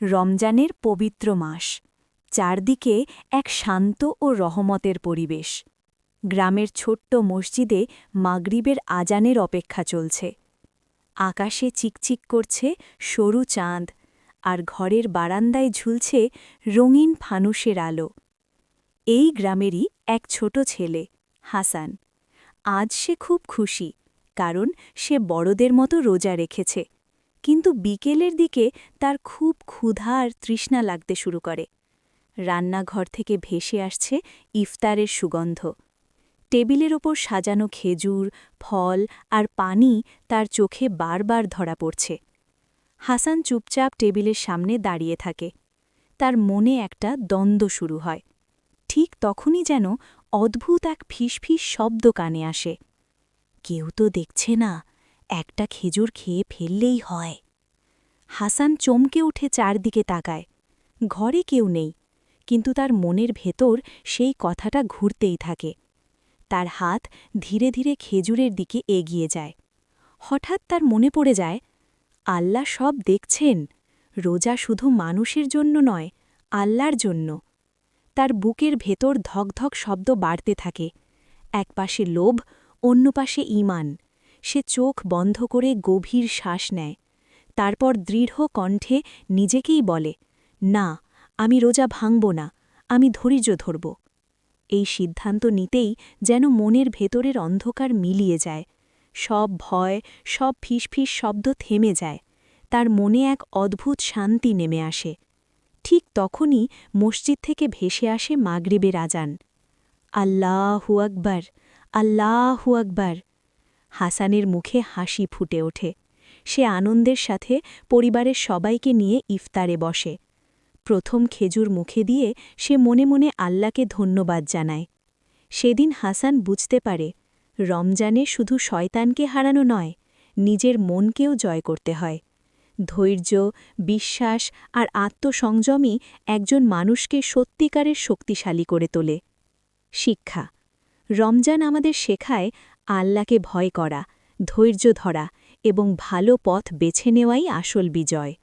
রমজানের পবিত্র মাস, চারদিকে এক শান্ত ও রহমতের পরিবেশ। গ্রামের ছোট্ট মসজিদে মাগরিবের আজানের অপেক্ষা চলছে। আকাশে চিকচিক করছে সরু চাঁদ, আর ঘরের বারান্দায় ঝুলছে রঙিন ফানুসের আলো। এই গ্রামেরই এক ছোট ছেলে, হাসান। আজ সে খুব খুশি, কারণ সে বড়দের মতো রোজা রেখেছে। কিন্তু বিকেলের দিকে তার খুব ক্ষুধা আর তৃষ্ণা লাগতে শুরু করে। রান্নাঘর থেকে ভেসে আসছে ইফতারের সুগন্ধ। টেবিলের ওপর সাজানো খেজুর, ফল আর পানি তার চোখে বারবার ধরা পড়ছে। হাসান চুপচাপ টেবিলের সামনে দাঁড়িয়ে থাকে। তার মনে একটা দ্বন্দ্ব শুরু হয়। ঠিক তখনই যেন অদ্ভুত এক ফিসফিস শব্দ কানে আসে। কেউ তো দেখছে না, একটা খেজুর খেয়ে ফেললেই হয়। হাসান চমকে উঠে চারদিকে তাকায়। ঘরে কেউ নেই, কিন্তু তার মনের ভেতর সেই কথাটা ঘুরতেই থাকে। তার হাত ধীরে ধীরে খেজুরের দিকে এগিয়ে যায়। হঠাৎ তার মনে পড়ে যায়, আল্লাহ সব দেখছেন। রোজা শুধু মানুষের জন্য নয়, আল্লাহর জন্য। তার বুকের ভেতর ধকধক শব্দ বাড়তে থাকে। এক পাশে লোভ, অন্য পাশে ঈমান। সে চোখ বন্ধ করে গভীর শ্বাস নেয়। তারপর দৃঢ় কণ্ঠে নিজেকেই বলে, না, আমি রোজা ভাঙব না, আমি ধৈর্য ধরব। এই সিদ্ধান্ত নিতেই যেন মনের ভেতরের অন্ধকার মিলিয়ে যায়। সব ভয়, সব ফিসফিস শব্দ থেমে যায়। তার মনে এক অদ্ভুত শান্তি নেমে আসে। ঠিক তখনই মসজিদ থেকে ভেসে আসে মাগরিবের আজান। আল্লাহু আকবার, আল্লাহু আকবার। হাসানের মুখে হাসি ফুটে ওঠে। সে আনন্দের সাথে পরিবারের সবাইকে নিয়ে ইফতারে বসে। প্রথম খেজুর মুখে দিয়ে সে মনে মনে আল্লাহকে ধন্যবাদ জানায়। সেদিন হাসান বুঝতে পারে, রমজানে শুধু শয়তানকে হারানো নয়, নিজের মনকেও জয় করতে হয়। ধৈর্য, বিশ্বাস আর আত্মসংযমই একজন মানুষকে সত্যিকারের শক্তিশালী করে তোলে। শিক্ষা: রমজান আমাদের শেখায় আল্লাহকে ভয় করা, ধৈর্য ধরা এবং ভালো পথ বেছে নেওয়াই আসল বিজয়।